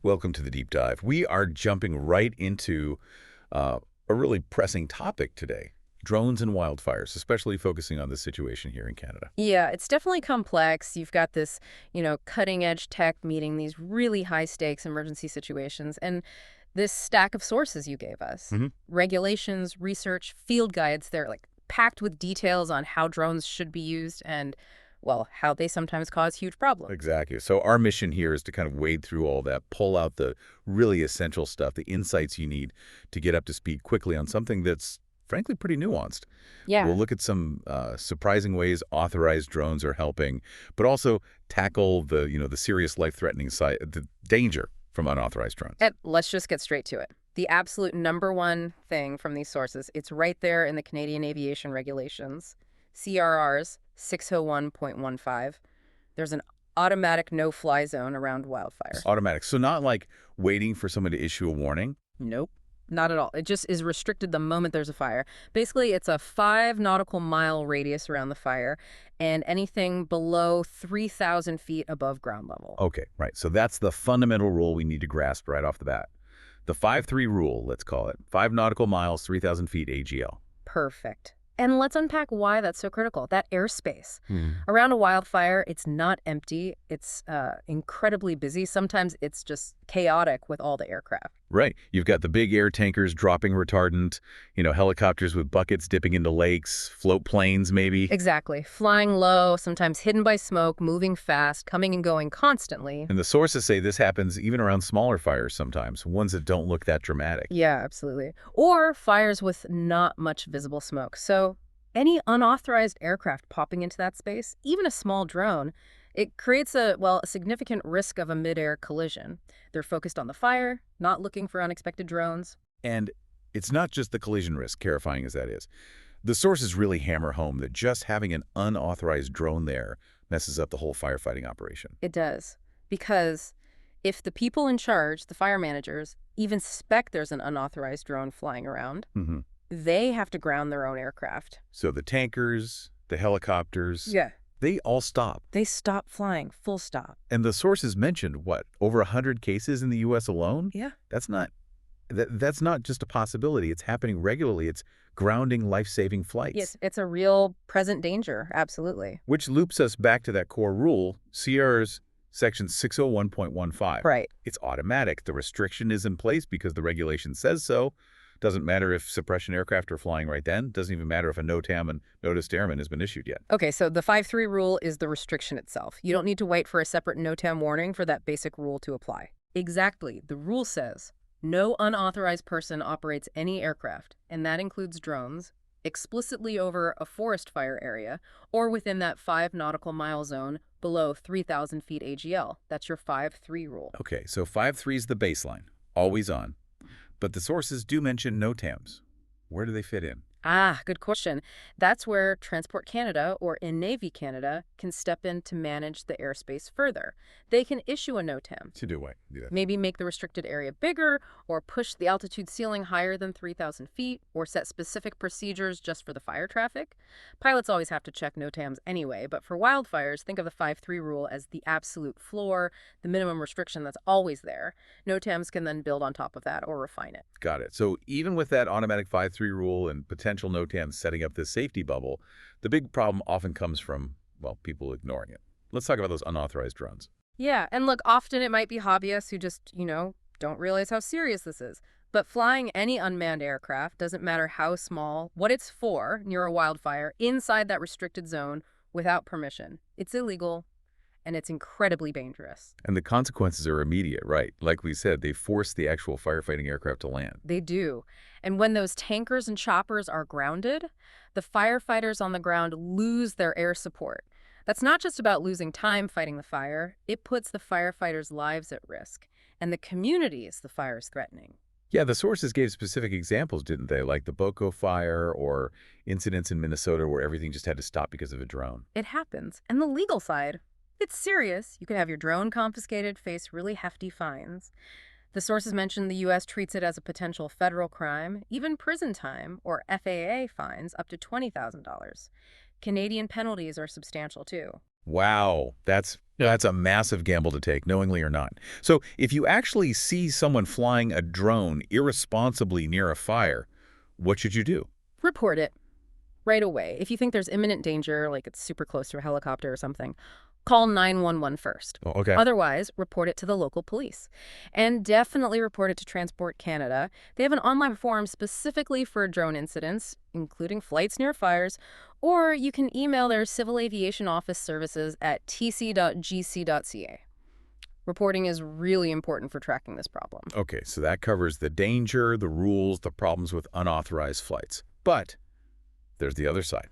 Welcome to the deep dive. We are jumping right into a really pressing topic today, drones and wildfires, especially focusing on the situation here in Canada. Yeah, it's definitely complex. You've got this, cutting edge tech meeting these really high stakes emergency situations and this stack of sources you gave us. hmm Regulations, research, field guides, they're like packed with details on how drones should be used and, well, how they sometimes cause huge problems. Exactly. So our mission here is to kind of wade through all that, pull out the really essential stuff, the insights you need to get up to speed quickly on something that's frankly pretty nuanced. Yeah. We'll look at some surprising ways authorized drones are helping, but also tackle the serious life-threatening side, the danger from unauthorized drones. And let's just get straight to it. The absolute number one thing from these sources, it's right there in the Canadian Aviation Regulations, CRRs 601.15. There's an automatic no-fly zone around wildfire. Automatic. So not like waiting for someone to issue a warning. Nope, not at all. It just is restricted the moment there's a fire. Basically, it's a 5 nautical mile radius around the fire and anything below 3,000 feet above ground level. Okay, right. So that's the fundamental rule we need to grasp right off the bat. The 5-3 rule, let's call it. 5 nautical miles, 3,000 feet AGL. Perfect. And let's unpack why that's so critical. That airspace. Hmm. Around a wildfire, it's not empty. It's incredibly busy. Sometimes it's just chaotic with all the aircraft. Right. You've got the big air tankers dropping retardant, helicopters with buckets dipping into lakes, float planes maybe. Exactly. Flying low, sometimes hidden by smoke, moving fast, coming and going constantly. And the sources say this happens even around smaller fires sometimes, ones that don't look that dramatic. Yeah, absolutely. Or fires with not much visible smoke. So any unauthorized aircraft popping into that space, even a small drone, it creates a significant risk of a mid-air collision. They're focused on the fire, not looking for unexpected drones. And it's not just the collision risk, terrifying as that is. The sources really hammer home that just having an unauthorized drone there messes up the whole firefighting operation. It does. Because if the people in charge, the fire managers, even suspect there's an unauthorized drone flying around, hmm they have to ground their own aircraft. So the tankers, the helicopters, Yeah. they all stop. They stop flying, full stop. And the sources mentioned, what, over 100 cases in the U.S. alone? Yeah. That's not just a possibility. It's happening regularly. It's grounding life-saving flights. Yes, it's a real present danger, absolutely. Which loops us back to that core rule, CR's section 601.15. Right. It's automatic. The restriction is in place because the regulation says so. Doesn't matter if suppression aircraft are flying right then. Doesn't even matter if a NOTAM and notice to airmen has been issued yet. Okay, so the 5-3 rule is the restriction itself. You don't need to wait for a separate NOTAM warning for that basic rule to apply. Exactly. The rule says no unauthorized person operates any aircraft, and that includes drones, explicitly over a forest fire area or within that 5 nautical mile zone below 3,000 feet AGL. That's your 5-3 rule. Okay, so 5-3 is the baseline, always on. But the sources do mention NOTAMs. Where do they fit in? Ah, good question. That's where Transport Canada, or in Navy Canada, can step in to manage the airspace further. They can issue a NOTAM. To do what? Do that. Maybe make the restricted area bigger, or push the altitude ceiling higher than 3,000 feet, or set specific procedures just for the fire traffic. Pilots always have to check NOTAMs anyway, but for wildfires, think of the 5-3 rule as the absolute floor, the minimum restriction that's always there. NOTAMs can then build on top of that or refine it. Got it. So even with that automatic 5-3 rule and potential NOTAMs setting up this safety bubble, the big problem often comes from, people ignoring it. Let's talk about those unauthorized drones. Yeah, and look, often it might be hobbyists who just, don't realize how serious this is. But flying any unmanned aircraft, doesn't matter how small, what it's for near a wildfire, inside that restricted zone without permission. It's illegal, and it's incredibly dangerous. And the consequences are immediate, right? Like we said, they force the actual firefighting aircraft to land. They do. And when those tankers and choppers are grounded, the firefighters on the ground lose their air support. That's not just about losing time fighting the fire. It puts the firefighters' lives at risk, and the communities the fire is threatening. Yeah, the sources gave specific examples, didn't they? Like the Boco fire or incidents in Minnesota where everything just had to stop because of a drone. It happens. And the legal side, it's serious. You could have your drone confiscated, face really hefty fines. The sources mentioned the U.S. treats it as a potential federal crime, even prison time or FAA fines up to $20,000. Canadian penalties are substantial, too. Wow, that's Yeah, that's a massive gamble to take, knowingly or not. So if you actually see someone flying a drone irresponsibly near a fire, what should you do? Report it right away. If you think there's imminent danger, like it's super close to a helicopter or something, call 911 first. Oh, okay. Otherwise, report it to the local police. And definitely report it to Transport Canada. They have an online form specifically for drone incidents, including flights near fires, or you can email their Civil Aviation Office services at tc.gc.ca. Reporting is really important for tracking this problem. Okay, so that covers the danger, the rules, the problems with unauthorized flights. But there's the other side.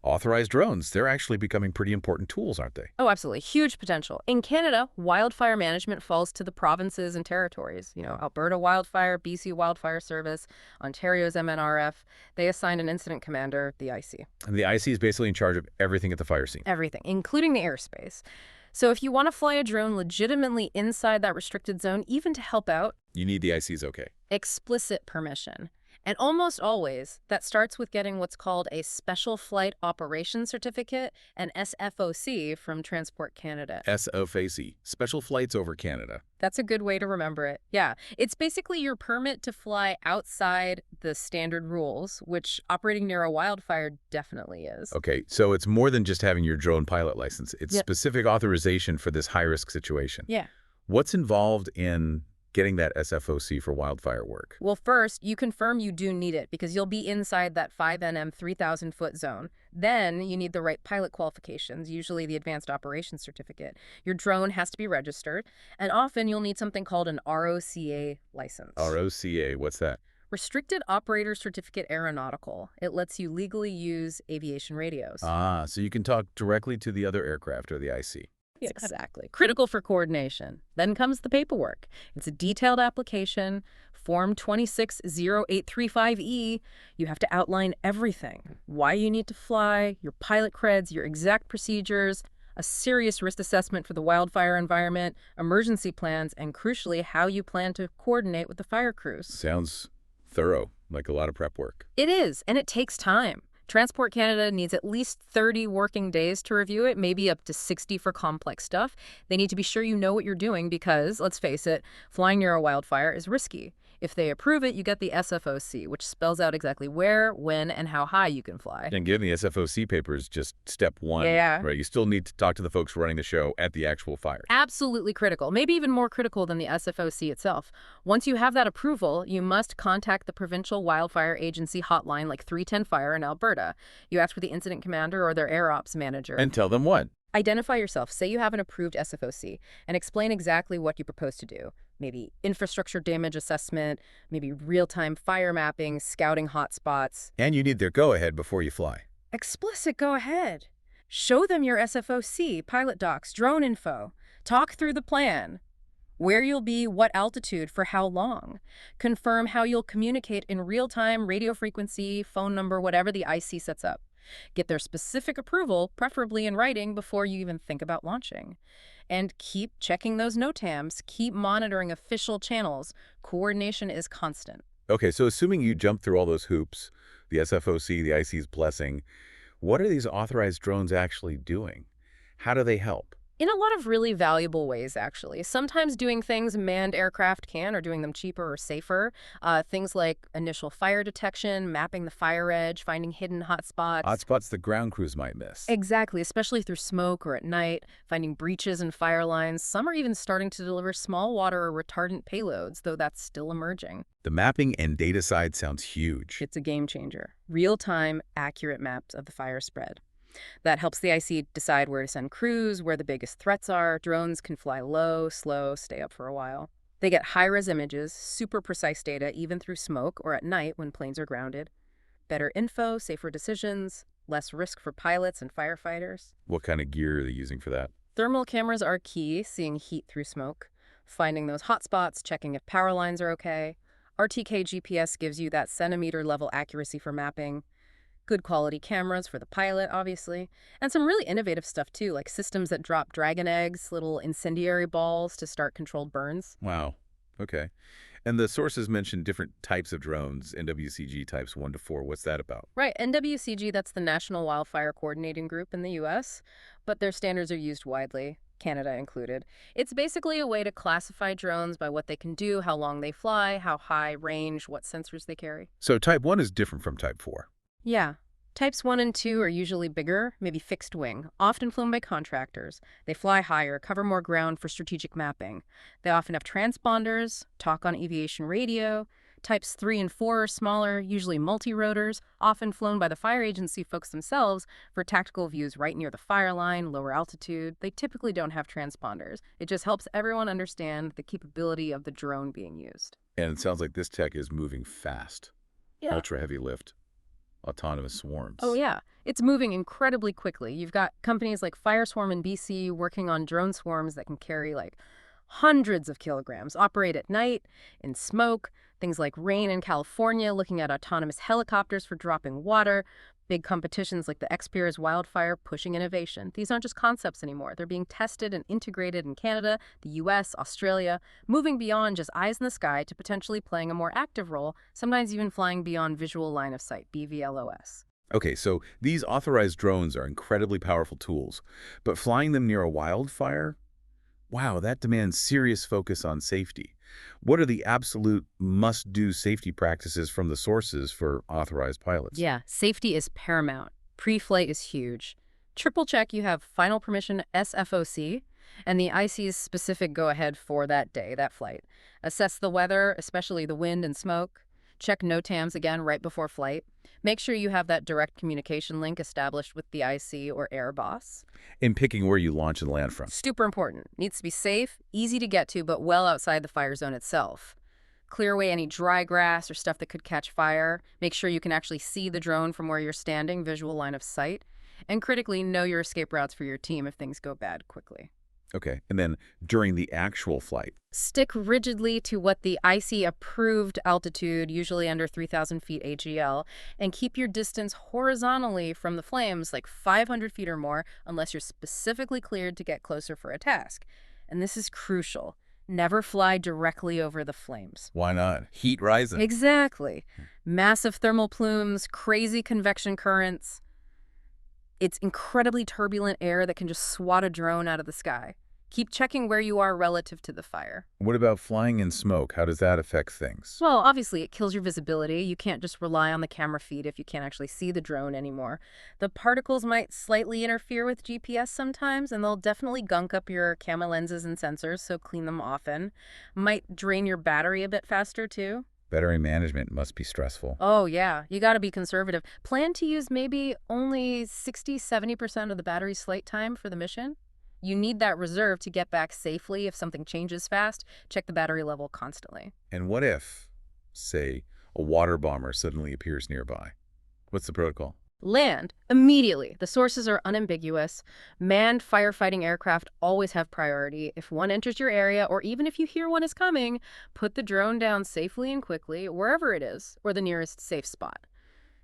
Authorized drones, they're actually becoming pretty important tools, aren't they? Oh, absolutely. Huge potential. In Canada, wildfire management falls to the provinces and territories. Alberta Wildfire, BC Wildfire Service, Ontario's MNRF. They assign an incident commander, the IC. And the IC is basically in charge of everything at the fire scene. Everything, including the airspace. So if you want to fly a drone legitimately inside that restricted zone, even to help out, You need the IC's okay. explicit permission. And almost always, that starts with getting what's called a Special Flight Operations Certificate, an SFOC, from Transport Canada. SFAC, Special Flights Over Canada. That's a good way to remember it. Yeah, it's basically your permit to fly outside the standard rules, which operating near a wildfire definitely is. Okay, so it's more than just having your drone pilot license. It's specific authorization for this high-risk situation. Yeah. What's involved in getting that SFOC for wildfire work? Well, first, you confirm you do need it because you'll be inside that 5NM 3,000-foot zone. Then you need the right pilot qualifications, usually the Advanced Operations Certificate. Your drone has to be registered, and often you'll need something called an ROCA license. ROCA, what's that? Restricted Operator Certificate Aeronautical. It lets you legally use aviation radios. Ah, so you can talk directly to the other aircraft or the IC. Exactly. Critical for coordination. Then comes the paperwork. It's a detailed application, Form 260835E. You have to outline everything. Why you need to fly, your pilot creds, your exact procedures, a serious risk assessment for the wildfire environment, emergency plans, and crucially, how you plan to coordinate with the fire crews. Sounds thorough, like a lot of prep work. It is, and it takes time. Transport Canada needs at least 30 working days to review it, maybe up to 60 for complex stuff. They need to be sure you know what you're doing because, let's face it, flying near a wildfire is risky. If they approve it, you get the SFOC, which spells out exactly where, when, and how high you can fly. And getting the SFOC paper is just step one. Yeah. Right? You still need to talk to the folks running the show at the actual fire. Absolutely critical, maybe even more critical than the SFOC itself. Once you have that approval, you must contact the Provincial Wildfire Agency hotline like 310 Fire in Alberta. You ask for the incident commander or their air ops manager. And tell them what? Identify yourself. Say you have an approved SFOC and explain exactly what you propose to do. Maybe infrastructure damage assessment, maybe real-time fire mapping, scouting hotspots. And you need their go-ahead before you fly. Explicit go-ahead. Show them your SFOC, pilot docs, drone info. Talk through the plan. Where you'll be, what altitude, for how long. Confirm how you'll communicate in real time, radio frequency, phone number, whatever the IC sets up. Get their specific approval, preferably in writing, before you even think about launching. And keep checking those NOTAMs. Keep monitoring official channels. Coordination is constant. Okay, so assuming you jump through all those hoops, the SFOC, the IC's blessing, what are these authorized drones actually doing? How do they help? In a lot of really valuable ways, actually. Sometimes doing things manned aircraft can, or doing them cheaper or safer. Things like initial fire detection, mapping the fire edge, finding hidden hotspots. Hotspots the ground crews might miss. Exactly, especially through smoke or at night, finding breaches in fire lines. Some are even starting to deliver small water or retardant payloads, though that's still emerging. The mapping and data side sounds huge. It's a game changer. Real-time, accurate maps of the fire spread. That helps the IC decide where to send crews, where the biggest threats are. Drones can fly low, slow, stay up for a while. They get high-res images, super precise data, even through smoke or at night when planes are grounded. Better info, safer decisions, less risk for pilots and firefighters. What kind of gear are they using for that? Thermal cameras are key, seeing heat through smoke. Finding those hotspots, checking if power lines are okay. RTK GPS gives you that centimeter-level accuracy for mapping. Good quality cameras for the pilot, obviously. And some really innovative stuff, too, like systems that drop dragon eggs, little incendiary balls to start controlled burns. Wow. Okay. And the sources mentioned different types of drones, NWCG types 1 to 4. What's that about? Right. NWCG, that's the National Wildfire Coordinating Group in the U.S., but their standards are used widely. Canada included. It's basically a way to classify drones by what they can do, how long they fly, how high range, what sensors they carry. So Type 1 is different from Type 4. Yeah. Types 1 and 2 are usually bigger, maybe fixed wing, often flown by contractors. They fly higher, cover more ground for strategic mapping. They often have transponders, talk on aviation radio. Types 3 and 4 are smaller, usually multi-rotors, often flown by the fire agency folks themselves for tactical views right near the fire line, lower altitude. They typically don't have transponders. It just helps everyone understand the capability of the drone being used. And it sounds like this tech is moving fast. Yeah. Ultra-heavy lift, autonomous swarms. Oh, yeah. It's moving incredibly quickly. You've got companies like Fireswarm in BC working on drone swarms that can carry like hundreds of kilograms, operate at night, in smoke, things like Rain in California, looking at autonomous helicopters for dropping water, big competitions like the XP's Wildfire pushing innovation. These aren't just concepts anymore. They're being tested and integrated in Canada, the US, Australia, moving beyond just eyes in the sky to potentially playing a more active role, sometimes even flying beyond visual line of sight, BVLOS. Okay, so these authorized drones are incredibly powerful tools, but flying them near a wildfire? Wow, that demands serious focus on safety. What are the absolute must-do safety practices from the sources for authorized pilots? Yeah, safety is paramount. Pre-flight is huge. Triple check you have final permission SFOC and the IC's specific go-ahead for that day, that flight. Assess the weather, especially the wind and smoke. Check NOTAMs again right before flight. Make sure you have that direct communication link established with the IC or air boss. In picking where you launch and land from. Super important. Needs to be safe, easy to get to, but well outside the fire zone itself. Clear away any dry grass or stuff that could catch fire. Make sure you can actually see the drone from where you're standing, visual line of sight. And critically, know your escape routes for your team if things go bad quickly. Okay, and then during the actual flight. Stick rigidly to what the IC-approved altitude, usually under 3,000 feet AGL, and keep your distance horizontally from the flames, like 500 feet or more, unless you're specifically cleared to get closer for a task. And this is crucial. Never fly directly over the flames. Why not? Heat rising. Exactly. Massive thermal plumes, crazy convection currents. It's incredibly turbulent air that can just swat a drone out of the sky. Keep checking where you are relative to the fire. What about flying in smoke? How does that affect things? Well, obviously, it kills your visibility. You can't just rely on the camera feed if you can't actually see the drone anymore. The particles might slightly interfere with GPS sometimes, and they'll definitely gunk up your camera lenses and sensors, so clean them often. Might drain your battery a bit faster, too. Battery management must be stressful. Oh, yeah. You got to be conservative. Plan to use maybe only 60–70% of the battery's flight time for the mission. You need that reserve to get back safely if something changes fast. Check the battery level constantly. And what if, say, a water bomber suddenly appears nearby? What's the protocol? Land immediately. The sources are unambiguous. Manned firefighting aircraft always have priority. If one enters your area, or even if you hear one is coming, put the drone down safely and quickly, wherever it is, or the nearest safe spot.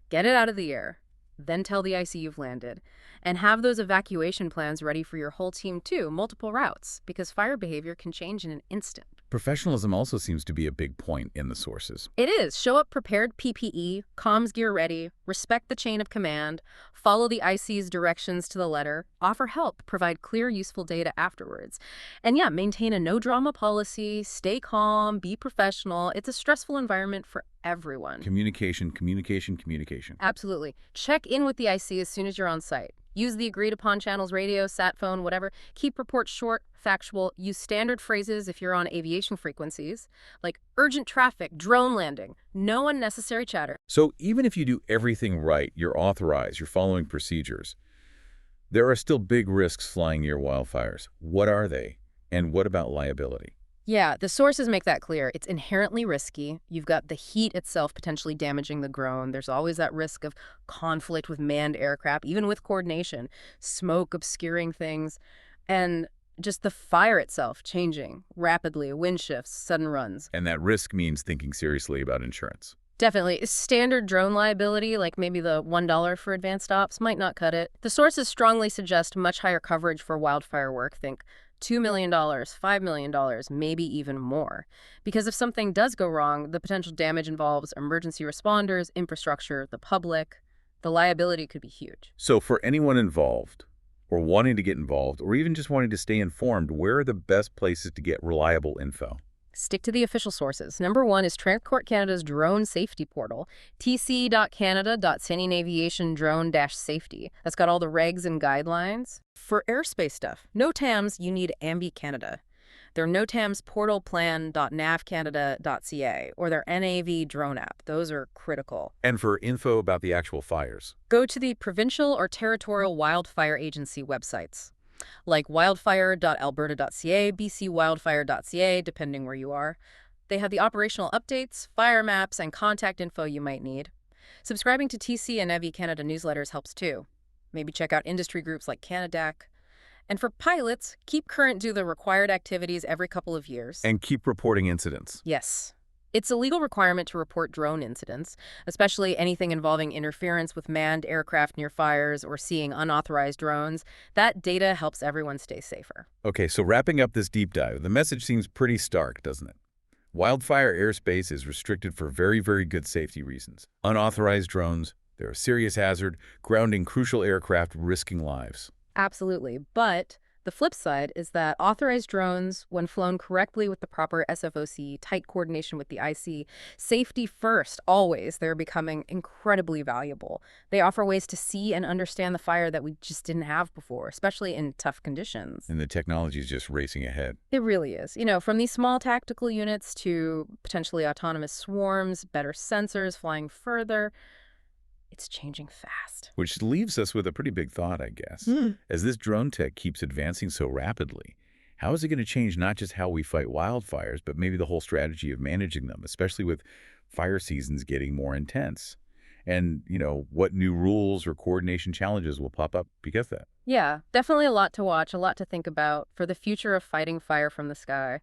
Get it out of the air. Then tell the IC you've landed. And have those evacuation plans ready for your whole team too, multiple routes, because fire behavior can change in an instant. Professionalism also seems to be a big point in the sources. It is. Show up prepared PPE, comms gear ready, respect the chain of command, follow the IC's directions to the letter, offer help, provide clear, useful data afterwards. And yeah, maintain a no-drama policy, stay calm, be professional. It's a stressful environment for everyone. Communication, communication, communication. Absolutely. Check in with the IC as soon as you're on site. Use the agreed-upon channels, radio, sat phone, whatever. Keep reports short, factual. Use standard phrases if you're on aviation frequencies, like urgent traffic, drone landing. No unnecessary chatter. So even if you do everything right, you're authorized, you're following procedures, there are still big risks flying near wildfires. What are they? And what about liability? Yeah, the sources make that clear. It's inherently risky. You've got the heat itself potentially damaging the drone. There's always that risk of conflict with manned aircraft, even with coordination, smoke obscuring things, and just the fire itself changing rapidly, wind shifts, sudden runs. And that risk means thinking seriously about insurance. Definitely. Standard drone liability, like maybe the $1 for advanced ops, might not cut it. The sources strongly suggest much higher coverage for wildfire work. Think $2 million, $5 million, maybe even more. Because if something does go wrong, the potential damage involves emergency responders, infrastructure, the public. The liability could be huge. So for anyone involved, or wanting to get involved, or even just wanting to stay informed, where are the best places to get reliable info? Stick to the official sources. Number one is Transport Canada's drone safety portal, tc.canada.sendingaviation-drone-safety. That's got all the regs and guidelines. For airspace stuff, NOTAMs, you need Ambi Canada. Their NOTAM's portalplan.navcanada.ca or their NAV drone app. Those are critical. And for info about the actual fires? Go to the provincial or territorial wildfire agency websites, like wildfire.alberta.ca, bcwildfire.ca, depending where you are. They have the operational updates, fire maps, and contact info you might need. Subscribing to TC and NAV Canada newsletters helps too. Maybe check out industry groups like Canadac. And for pilots, keep current to the required activities every couple of years. And keep reporting incidents. Yes. It's a legal requirement to report drone incidents, especially anything involving interference with manned aircraft near fires or seeing unauthorized drones. That data helps everyone stay safer. Okay, so wrapping up this deep dive, the message seems pretty stark, doesn't it? Wildfire airspace is restricted for very, very good safety reasons. Unauthorized drones, they're a serious hazard, grounding crucial aircraft, risking lives. Absolutely. But the flip side is that authorized drones, when flown correctly with the proper SFOC, tight coordination with the IC, safety first, always, they're becoming incredibly valuable. They offer ways to see and understand the fire that we just didn't have before, especially in tough conditions. And the technology is just racing ahead. It really is. You know, from these small tactical units to potentially autonomous swarms, better sensors flying further, it's changing fast. Which leaves us with a pretty big thought, I guess. As this drone tech keeps advancing so rapidly, how is it going to change not just how we fight wildfires, but maybe the whole strategy of managing them, especially with fire seasons getting more intense? And, what new rules or coordination challenges will pop up because of that? Yeah, definitely a lot to watch, a lot to think about for the future of fighting fire from the sky.